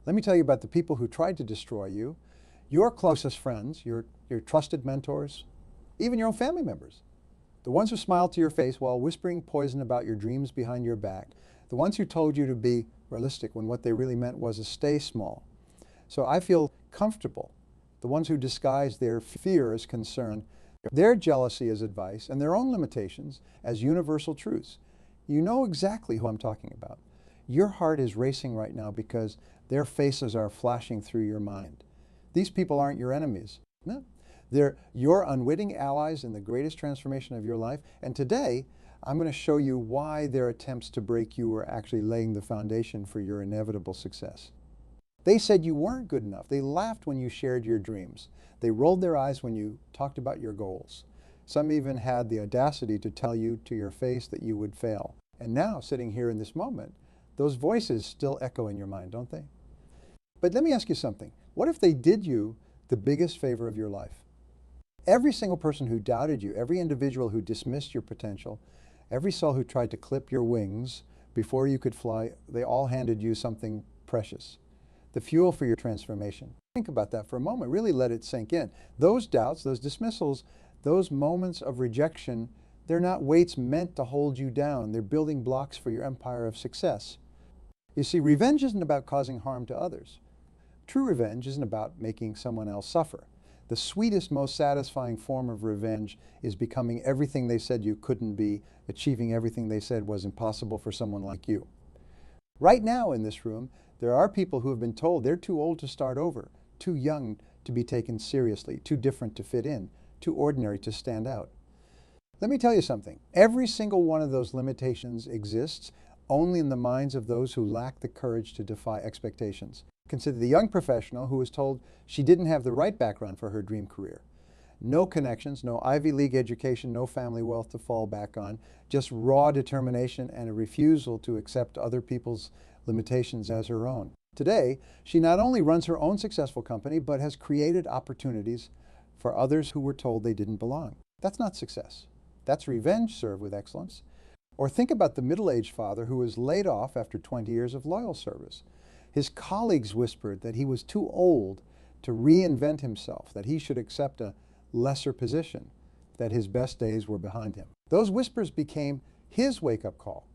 Let me tell you about the people who tried to destroy you, your closest friends, your trusted mentors, even your own family members. The ones who smiled to your face while whispering poison about your dreams behind your back. The ones who told you to be realistic when what they really meant was to stay small. So I feel comfortable. The ones who disguise their fear as concern, their jealousy as advice, and their own limitations as universal truths. You know exactly who I'm talking about. Your heart is racing right now because their faces are flashing through your mind. These people aren't your enemies. No. They're your unwitting allies in the greatest transformation of your life. And today, I'm going to show you why their attempts to break you were actually laying the foundation for your inevitable success. They said you weren't good enough. They laughed when you shared your dreams. They rolled their eyes when you talked about your goals. Some even had the audacity to tell you to your face that you would fail. And now, sitting here in this moment, those voices still echo in your mind, don't they? But let me ask you something. What if they did you the biggest favor of your life? Every single person who doubted you, every individual who dismissed your potential, every soul who tried to clip your wings before you could fly, they all handed you something precious. The fuel for your transformation. Think about that for a moment. Really let it sink in. Those doubts, those dismissals, those moments of rejection, they're not weights meant to hold you down. They're building blocks for your empire of success. You see, revenge isn't about causing harm to others. True revenge isn't about making someone else suffer. The sweetest, most satisfying form of revenge is becoming everything they said you couldn't be, achieving everything they said was impossible for someone like you. Right now in this room, there are people who have been told they're too old to start over, too young to be taken seriously, too different to fit in, too ordinary to stand out. Let me tell you something. Every single one of those limitations exists only in the minds of those who lack the courage to defy expectations. Consider the young professional who was told she didn't have the right background for her dream career. No connections, no Ivy League education, no family wealth to fall back on, just raw determination and a refusal to accept other people's limitations as her own. Today, she not only runs her own successful company, but has created opportunities for others who were told they didn't belong. That's not success. That's revenge served with excellence. Or think about the middle-aged father who was laid off after 20 years of loyal service. His colleagues whispered that he was too old to reinvent himself, that he should accept a lesser position, that his best days were behind him. Those whispers became his wake-up call.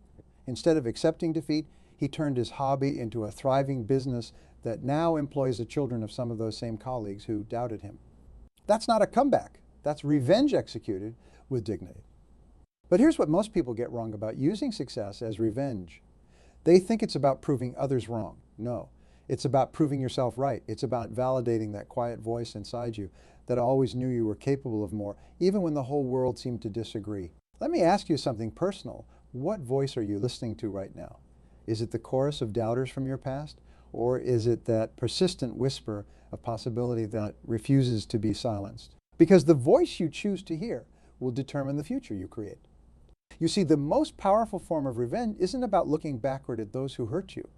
Instead of accepting defeat, he turned his hobby into a thriving business that now employs the children of some of those same colleagues who doubted him. That's not a comeback. That's revenge executed with dignity. But here's what most people get wrong about using success as revenge. They think it's about proving others wrong. No, it's about proving yourself right. It's about validating that quiet voice inside you that always knew you were capable of more, even when the whole world seemed to disagree. Let me ask you something personal. What voice are you listening to right now? Is it the chorus of doubters from your past? Or is it that persistent whisper of possibility that refuses to be silenced? Because the voice you choose to hear will determine the future you create. You see, the most powerful form of revenge isn't about looking backward at those who hurt you.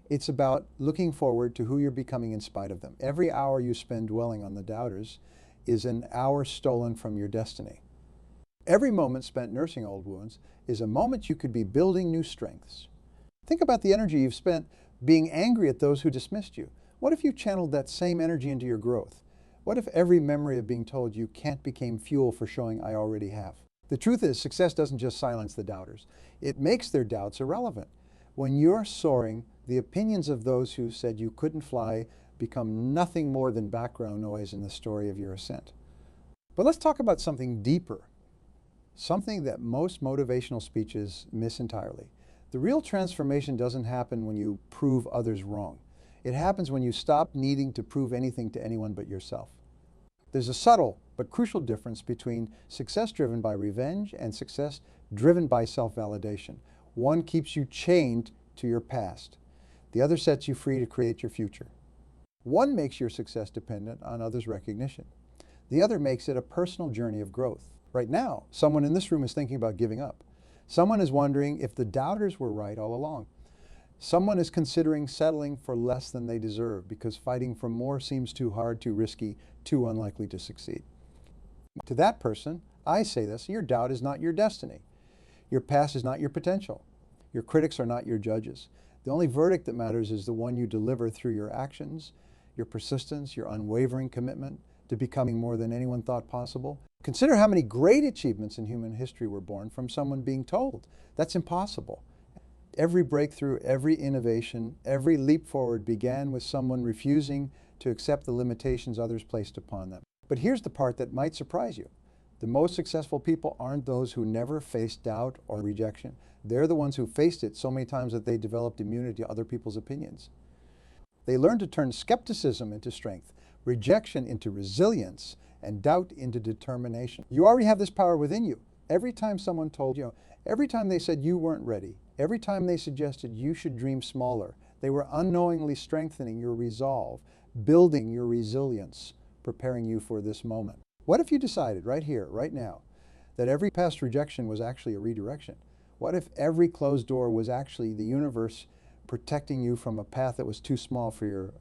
It's about looking forward to who you're becoming in spite of them. Every hour you spend dwelling on the doubters is an hour stolen from your destiny. Every moment spent nursing old wounds is a moment you could be building new strengths. Think about the energy you've spent being angry at those who dismissed you. What if you channeled that same energy into your growth? What if every memory of being told you can't became fuel for showing I already have? The truth is, success doesn't just silence the doubters. It makes their doubts irrelevant. When you're soaring, the opinions of those who said you couldn't fly become nothing more than background noise in the story of your ascent. But let's talk about something deeper, something that most motivational speeches miss entirely. The real transformation doesn't happen when you prove others wrong. It happens when you stop needing to prove anything to anyone but yourself. There's a subtle but crucial difference between success driven by revenge and success driven by self-validation. One keeps you chained to your past. The other sets you free to create your future. One makes your success dependent on others' recognition. The other makes it a personal journey of growth. Right now, someone in this room is thinking about giving up. Someone is wondering if the doubters were right all along. Someone is considering settling for less than they deserve because fighting for more seems too hard, too risky, too unlikely to succeed. To that person, I say this: your doubt is not your destiny. Your past is not your potential. Your critics are not your judges. The only verdict that matters is the one you deliver through your actions, your persistence, your unwavering commitment to becoming more than anyone thought possible. Consider how many great achievements in human history were born from someone being told that's impossible. Every breakthrough, every innovation, every leap forward began with someone refusing to accept the limitations others placed upon them. But here's the part that might surprise you. The most successful people aren't those who never faced doubt or rejection. They're the ones who faced it so many times that they developed immunity to other people's opinions. They learned to turn skepticism into strength, rejection into resilience, and doubt into determination. You already have this power within you. Every time someone told you, every time they said you weren't ready, every time they suggested you should dream smaller, they were unknowingly strengthening your resolve, building your resilience, preparing you for this moment. What if you decided right here, right now, that every past rejection was actually a redirection? What if every closed door was actually the universe protecting you from a path that was too small for your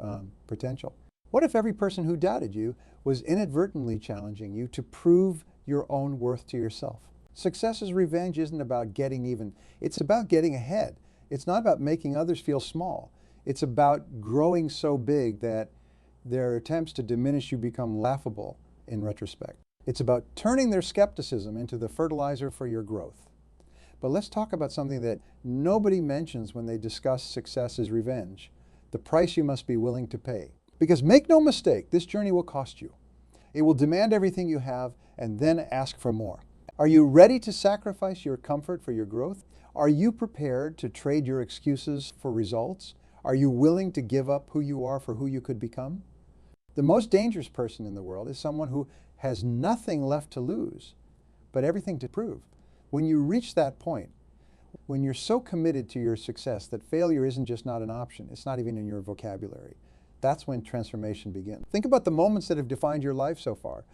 potential? What if every person who doubted you was inadvertently challenging you to prove your own worth to yourself? Success's revenge isn't about getting even. It's about getting ahead. It's not about making others feel small. It's about growing so big that their attempts to diminish you become laughable in retrospect. It's about turning their skepticism into the fertilizer for your growth. But let's talk about something that nobody mentions when they discuss success as revenge: the price you must be willing to pay. Because make no mistake, this journey will cost you. It will demand everything you have and then ask for more. Are you ready to sacrifice your comfort for your growth? Are you prepared to trade your excuses for results? Are you willing to give up who you are for who you could become? The most dangerous person in the world is someone who has nothing left to lose, but everything to prove. When you reach that point, when you're so committed to your success that failure isn't just not an option, it's not even in your vocabulary, that's when transformation begins. Think about the moments that have defined your life so far.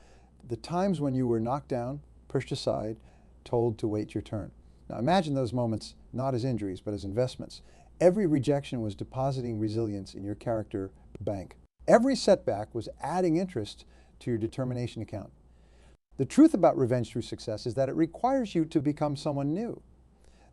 The times when you were knocked down, pushed aside, told to wait your turn. Now imagine those moments not as injuries, but as investments. Every rejection was depositing resilience in your character bank. Every setback was adding interest to your determination account. The truth about revenge through success is that it requires you to become someone new.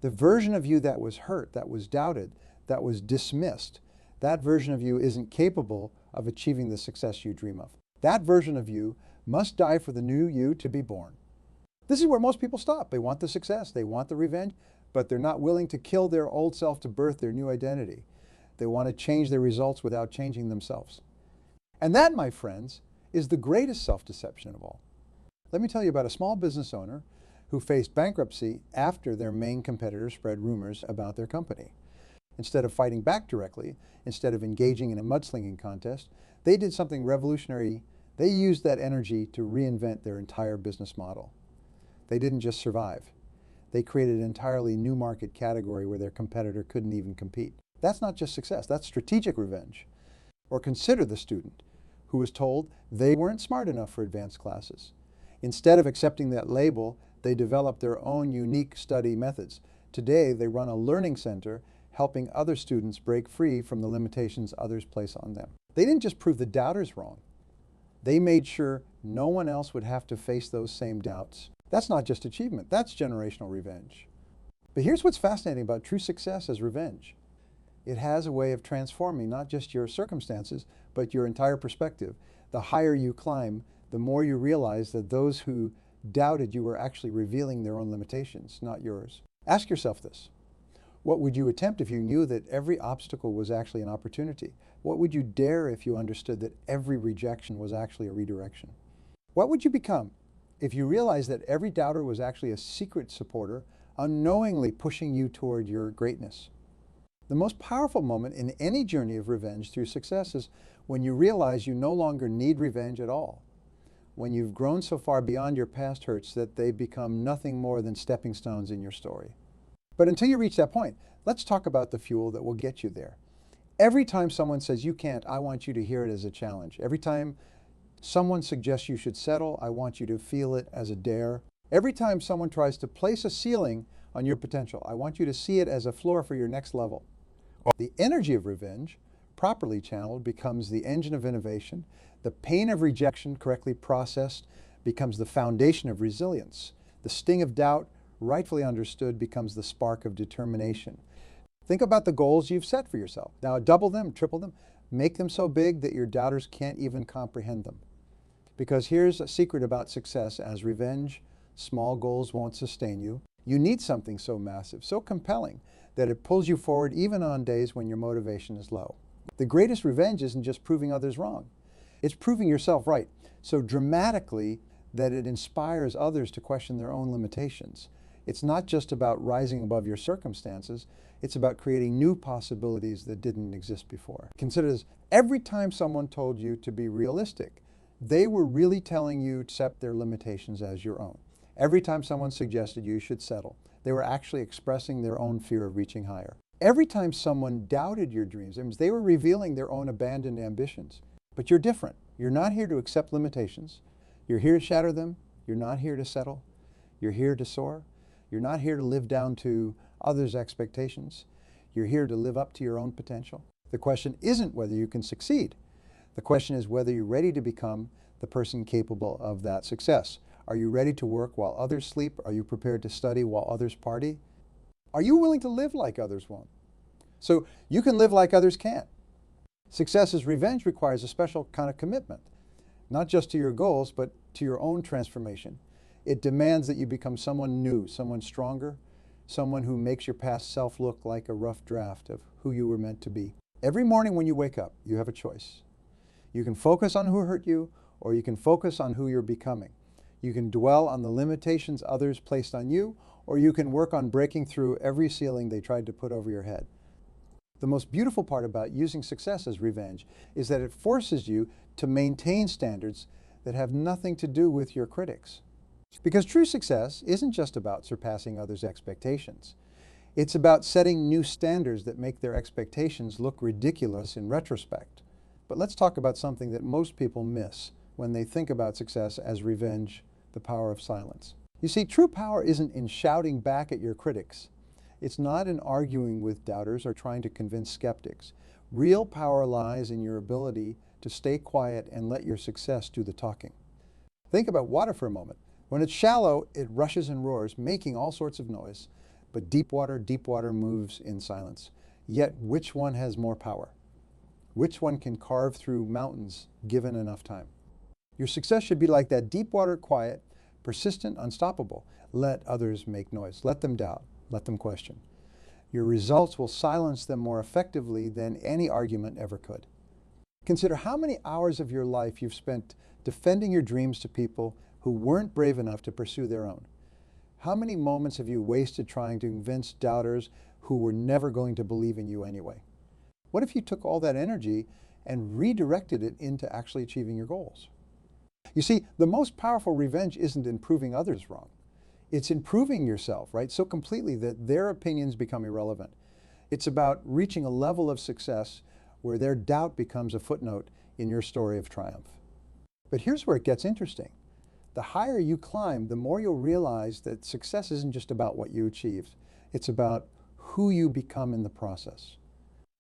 The version of you that was hurt, that was doubted, that was dismissed, that version of you isn't capable of achieving the success you dream of. That version of you must die for the new you to be born. This is where most people stop. They want the success, they want the revenge, but they're not willing to kill their old self to birth their new identity. They want to change their results without changing themselves. And that, my friends, is the greatest self-deception of all. Let me tell you about a small business owner who faced bankruptcy after their main competitor spread rumors about their company. Instead of fighting back directly, instead of engaging in a mudslinging contest, they did something revolutionary. They used that energy to reinvent their entire business model. They didn't just survive. They created an entirely new market category where their competitor couldn't even compete. That's not just success, that's strategic revenge. Or consider the student who was told they weren't smart enough for advanced classes. Instead of accepting that label, they developed their own unique study methods. Today, they run a learning center helping other students break free from the limitations others place on them. They didn't just prove the doubters wrong. They made sure no one else would have to face those same doubts. That's not just achievement, that's generational revenge. But here's what's fascinating about true success as revenge. It has a way of transforming not just your circumstances, but your entire perspective. The higher you climb, the more you realize that those who doubted you were actually revealing their own limitations, not yours. Ask yourself this. What would you attempt if you knew that every obstacle was actually an opportunity? What would you dare if you understood that every rejection was actually a redirection? What would you become if you realized that every doubter was actually a secret supporter, unknowingly pushing you toward your greatness? The most powerful moment in any journey of revenge through success is when you realize you no longer need revenge at all. When you've grown so far beyond your past hurts that they become nothing more than stepping stones in your story. But until you reach that point, let's talk about the fuel that will get you there. Every time someone says you can't, I want you to hear it as a challenge. Every time someone suggests you should settle, I want you to feel it as a dare. Every time someone tries to place a ceiling on your potential, I want you to see it as a floor for your next level. The energy of revenge, properly channeled, becomes the engine of innovation. The pain of rejection, correctly processed, becomes the foundation of resilience. The sting of doubt, rightfully understood, becomes the spark of determination. Think about the goals you've set for yourself. Now double them, triple them, make them so big that your doubters can't even comprehend them. Because here's a secret about success as revenge: small goals won't sustain you. You need something so massive, so compelling, that it pulls you forward even on days when your motivation is low. The greatest revenge isn't just proving others wrong. It's proving yourself right, so dramatically that it inspires others to question their own limitations. It's not just about rising above your circumstances, it's about creating new possibilities that didn't exist before. Consider this: every time someone told you to be realistic, they were really telling you to accept their limitations as your own. Every time someone suggested you should settle, they were actually expressing their own fear of reaching higher. Every time someone doubted your dreams, they were revealing their own abandoned ambitions. But you're different. You're not here to accept limitations. You're here to shatter them. You're not here to settle. You're here to soar. You're not here to live down to others' expectations. You're here to live up to your own potential. The question isn't whether you can succeed. The question is whether you're ready to become the person capable of that success. Are you ready to work while others sleep? Are you prepared to study while others party? Are you willing to live like others won't? So you can live like others can't. Success as revenge requires a special kind of commitment, not just to your goals, but to your own transformation. It demands that you become someone new, someone stronger, someone who makes your past self look like a rough draft of who you were meant to be. Every morning when you wake up, you have a choice. You can focus on who hurt you, or you can focus on who you're becoming. You can dwell on the limitations others placed on you, or you can work on breaking through every ceiling they tried to put over your head. The most beautiful part about using success as revenge is that it forces you to maintain standards that have nothing to do with your critics. Because true success isn't just about surpassing others' expectations. It's about setting new standards that make their expectations look ridiculous in retrospect. But let's talk about something that most people miss when they think about success as revenge: the power of silence. You see, true power isn't in shouting back at your critics. It's not in arguing with doubters or trying to convince skeptics. Real power lies in your ability to stay quiet and let your success do the talking. Think about water for a moment. When it's shallow, it rushes and roars, making all sorts of noise. But deep water moves in silence. Yet which one has more power? Which one can carve through mountains given enough time? Your success should be like that deep water, quiet, persistent, unstoppable. Let others make noise. Let them doubt. Let them question. Your results will silence them more effectively than any argument ever could. Consider how many hours of your life you've spent defending your dreams to people who weren't brave enough to pursue their own. How many moments have you wasted trying to convince doubters who were never going to believe in you anyway? What if you took all that energy and redirected it into actually achieving your goals? You see, the most powerful revenge isn't in proving others wrong. It's in proving yourself, right, so completely that their opinions become irrelevant. It's about reaching a level of success where their doubt becomes a footnote in your story of triumph. But here's where it gets interesting. The higher you climb, the more you'll realize that success isn't just about what you achieved. It's about who you become in the process.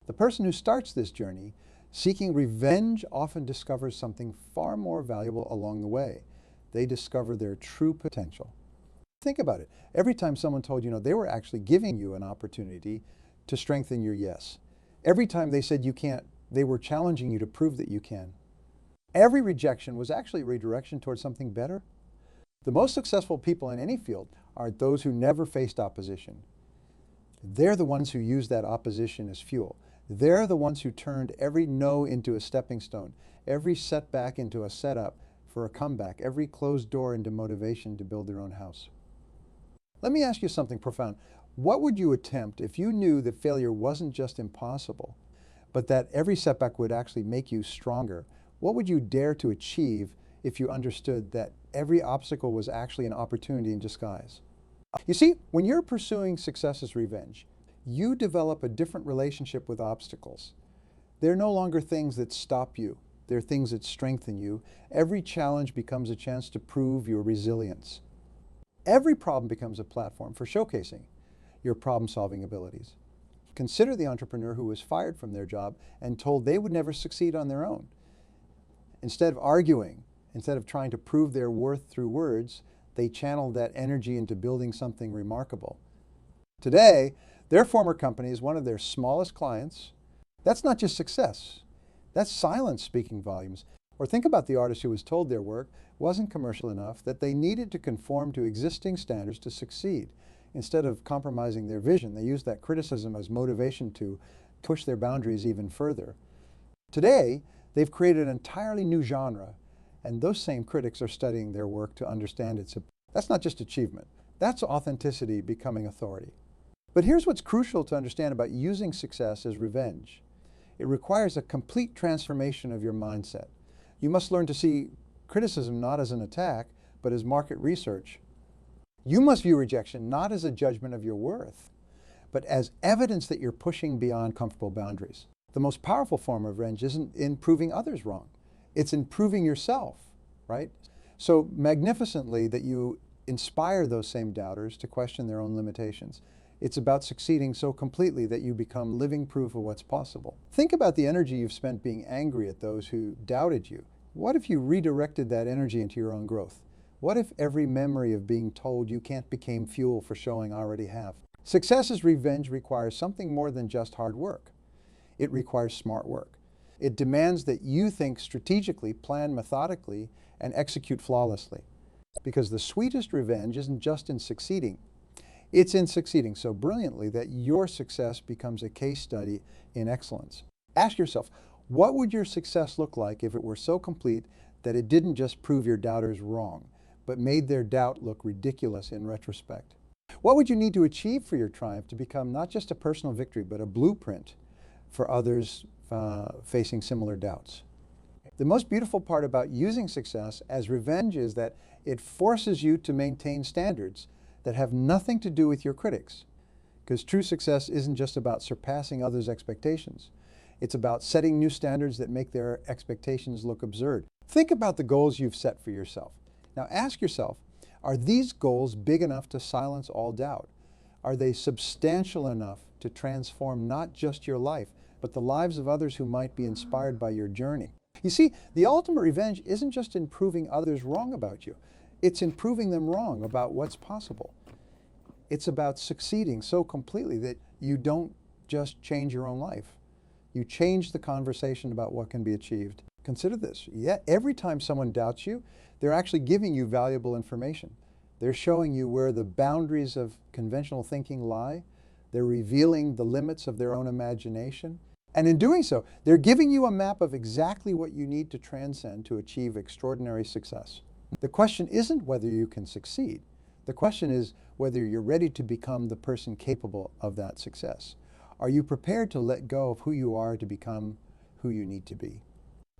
The person who starts this journey seeking revenge often discovers something far more valuable along the way. They discover their true potential. Think about it. Every time someone told you, they were actually giving you an opportunity to strengthen your yes. Every time they said you can't, they were challenging you to prove that you can. Every rejection was actually a redirection towards something better. The most successful people in any field are those who never faced opposition. They're the ones who used that opposition as fuel. They're the ones who turned every no into a stepping stone, every setback into a setup for a comeback, every closed door into motivation to build their own house. Let me ask you something profound. What would you attempt if you knew that failure wasn't just impossible, but that every setback would actually make you stronger? What would you dare to achieve if you understood that every obstacle was actually an opportunity in disguise? You see, when you're pursuing success as revenge, you develop a different relationship with obstacles. They're no longer things that stop you. They're things that strengthen you. Every challenge becomes a chance to prove your resilience. Every problem becomes a platform for showcasing your problem-solving abilities. Consider the entrepreneur who was fired from their job and told they would never succeed on their own. Instead of arguing, instead of trying to prove their worth through words, they channeled that energy into building something remarkable. Today, Their former company is one of their smallest clients. That's not just success. That's silence speaking volumes. Or think about the artist who was told their work wasn't commercial enough, that they needed to conform to existing standards to succeed. Instead of compromising their vision, they used that criticism as motivation to push their boundaries even further. Today, they've created an entirely new genre, and those same critics are studying their work to understand its. That's not just achievement. That's authenticity becoming authority. But here's what's crucial to understand about using success as revenge. It requires a complete transformation of your mindset. You must learn to see criticism not as an attack, but as market research. You must view rejection not as a judgment of your worth, but as evidence that you're pushing beyond comfortable boundaries. The most powerful form of revenge isn't in proving others wrong. It's in proving yourself, right? So magnificently that you inspire those same doubters to question their own limitations. It's about succeeding so completely that you become living proof of what's possible. Think about the energy you've spent being angry at those who doubted you. What if you redirected that energy into your own growth? What if every memory of being told you can't became fuel for showing I already have? Success as revenge requires something more than just hard work. It requires smart work. It demands that you think strategically, plan methodically, and execute flawlessly. Because the sweetest revenge isn't just in succeeding. It's in succeeding so brilliantly that your success becomes a case study in excellence. Ask yourself, what would your success look like if it were so complete that it didn't just prove your doubters wrong, but made their doubt look ridiculous in retrospect? What would you need to achieve for your triumph to become not just a personal victory, but a blueprint for others facing similar doubts? The most beautiful part about using success as revenge is that it forces you to maintain standards that have nothing to do with your critics. Because true success isn't just about surpassing others' expectations. It's about setting new standards that make their expectations look absurd. Think about the goals you've set for yourself. Now ask yourself, are these goals big enough to silence all doubt? Are they substantial enough to transform not just your life, but the lives of others who might be inspired by your journey? You see, the ultimate revenge isn't just in proving others wrong about you. It's in proving them wrong about what's possible. It's about succeeding so completely that you don't just change your own life. You change the conversation about what can be achieved. Consider this. Yet every time someone doubts you, they're actually giving you valuable information. They're showing you where the boundaries of conventional thinking lie. They're revealing the limits of their own imagination. And in doing so, they're giving you a map of exactly what you need to transcend to achieve extraordinary success. The question isn't whether you can succeed. The question is whether you're ready to become the person capable of that success. Are you prepared to let go of who you are to become who you need to be?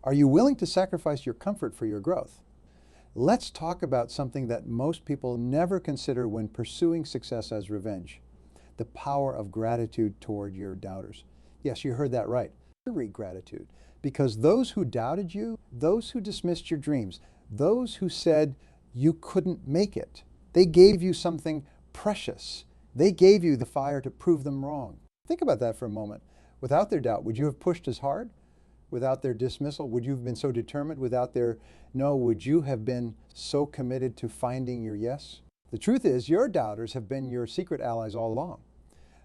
Are you willing to sacrifice your comfort for your growth? Let's talk about something that most people never consider when pursuing success as revenge: the power of gratitude toward your doubters. Yes, you heard that right. Gratitude. Because those who doubted you, those who dismissed your dreams, those who said you couldn't make it, they gave you something precious. They gave you the fire to prove them wrong. Think about that for a moment. Without their doubt, would you have pushed as hard? Without their dismissal, would you have been so determined? Without their no, would you have been so committed to finding your yes? The truth is, your doubters have been your secret allies all along.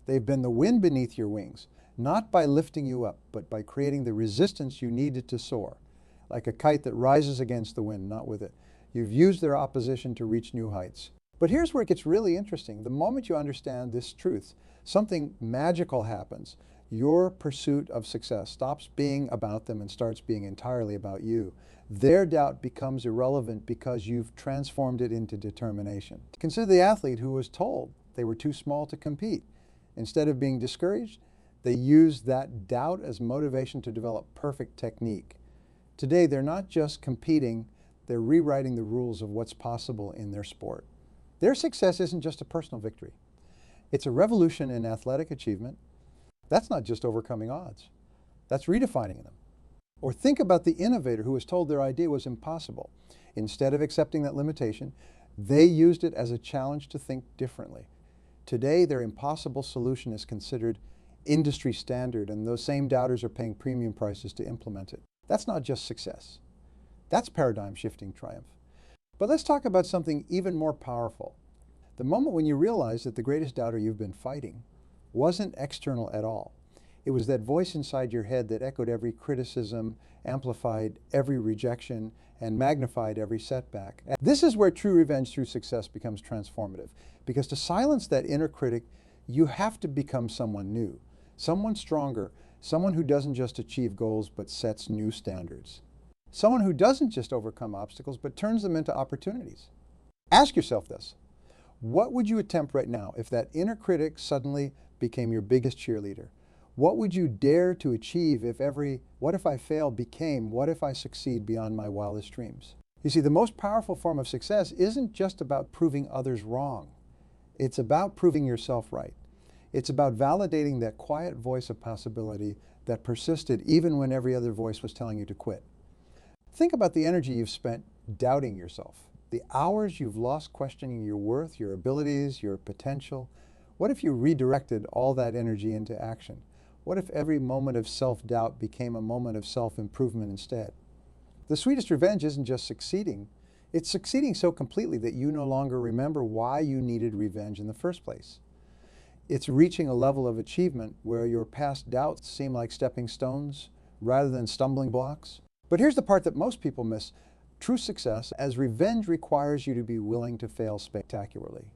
They've been the wind beneath your wings, not by lifting you up, but by creating the resistance you needed to soar, like a kite that rises against the wind, not with it. You've used their opposition to reach new heights. But here's where it gets really interesting. The moment you understand this truth, something magical happens. Your pursuit of success stops being about them and starts being entirely about you. Their doubt becomes irrelevant because you've transformed it into determination. Consider the athlete who was told they were too small to compete. Instead of being discouraged, they used that doubt as motivation to develop perfect technique. Today, they're not just competing, they're rewriting the rules of what's possible in their sport. Their success isn't just a personal victory. It's a revolution in athletic achievement. That's not just overcoming odds. That's redefining them. Or think about the innovator who was told their idea was impossible. Instead of accepting that limitation, they used it as a challenge to think differently. Today, their impossible solution is considered industry standard, and those same doubters are paying premium prices to implement it. That's not just success. That's paradigm-shifting triumph. But let's talk about something even more powerful. The moment when you realize that the greatest doubter you've been fighting wasn't external at all. It was that voice inside your head that echoed every criticism, amplified every rejection, and magnified every setback. And this is where true revenge through success becomes transformative. Because to silence that inner critic, you have to become someone new, someone stronger, someone who doesn't just achieve goals but sets new standards. Someone who doesn't just overcome obstacles but turns them into opportunities. Ask yourself this. What would you attempt right now if that inner critic suddenly became your biggest cheerleader? What would you dare to achieve if every "what if I fail" became "what if I succeed beyond my wildest dreams"? You see, the most powerful form of success isn't just about proving others wrong. It's about proving yourself right. It's about validating that quiet voice of possibility that persisted even when every other voice was telling you to quit. Think about the energy you've spent doubting yourself, the hours you've lost questioning your worth, your abilities, your potential. What if you redirected all that energy into action? What if every moment of self-doubt became a moment of self-improvement instead? The sweetest revenge isn't just succeeding. It's succeeding so completely that you no longer remember why you needed revenge in the first place. It's reaching a level of achievement where your past doubts seem like stepping stones rather than stumbling blocks. But here's the part that most people miss. True success as revenge requires you to be willing to fail spectacularly.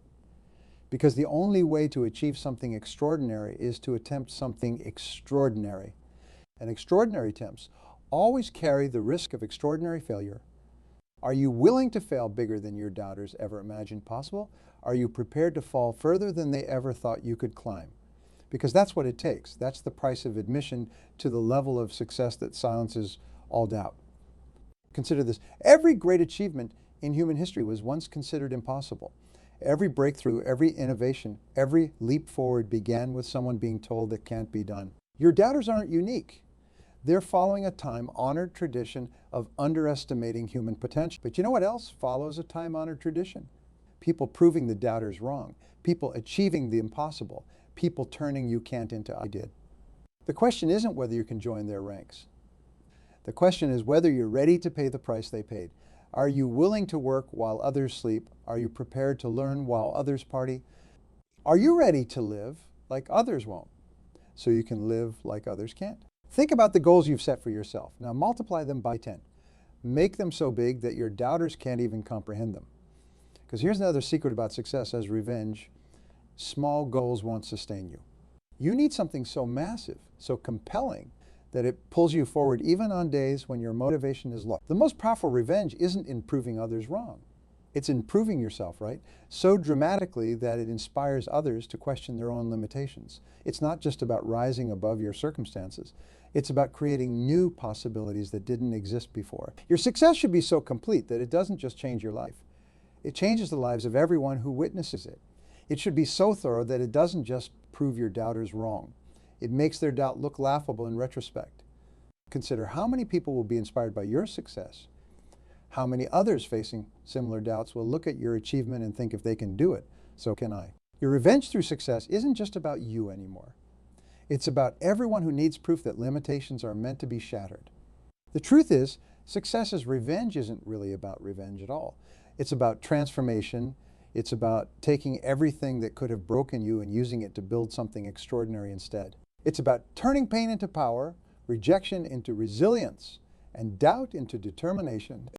Because the only way to achieve something extraordinary is to attempt something extraordinary. And extraordinary attempts always carry the risk of extraordinary failure. Are you willing to fail bigger than your doubters ever imagined possible? Are you prepared to fall further than they ever thought you could climb? Because that's what it takes. That's the price of admission to the level of success that silences all doubt. Consider this. Every great achievement in human history was once considered impossible. Every breakthrough, every innovation, every leap forward began with someone being told it can't be done. Your doubters aren't unique. They're following a time-honored tradition of underestimating human potential. But you know what else follows a time-honored tradition? People proving the doubters wrong. People achieving the impossible. People turning you can't into I did. The question isn't whether you can join their ranks. The question is whether you're ready to pay the price they paid. Are you willing to work while others sleep? Are you prepared to learn while others party? Are you ready to live like others won't, so you can live like others can't? Think about the goals you've set for yourself. Now multiply them by 10. Make them so big that your doubters can't even comprehend them. Because here's another secret about success as revenge. Small goals won't sustain you. You need something so massive, so compelling, that it pulls you forward even on days when your motivation is low. The most powerful revenge isn't in proving others wrong. It's in proving yourself right, so dramatically that it inspires others to question their own limitations. It's not just about rising above your circumstances. It's about creating new possibilities that didn't exist before. Your success should be so complete that it doesn't just change your life. It changes the lives of everyone who witnesses it. It should be so thorough that it doesn't just prove your doubters wrong. It makes their doubt look laughable in retrospect. Consider how many people will be inspired by your success. How many others facing similar doubts will look at your achievement and think if they can do it, so can I. Your revenge through success isn't just about you anymore. It's about everyone who needs proof that limitations are meant to be shattered. The truth is, success as revenge isn't really about revenge at all. It's about transformation. It's about taking everything that could have broken you and using it to build something extraordinary instead. It's about turning pain into power, rejection into resilience, and doubt into determination.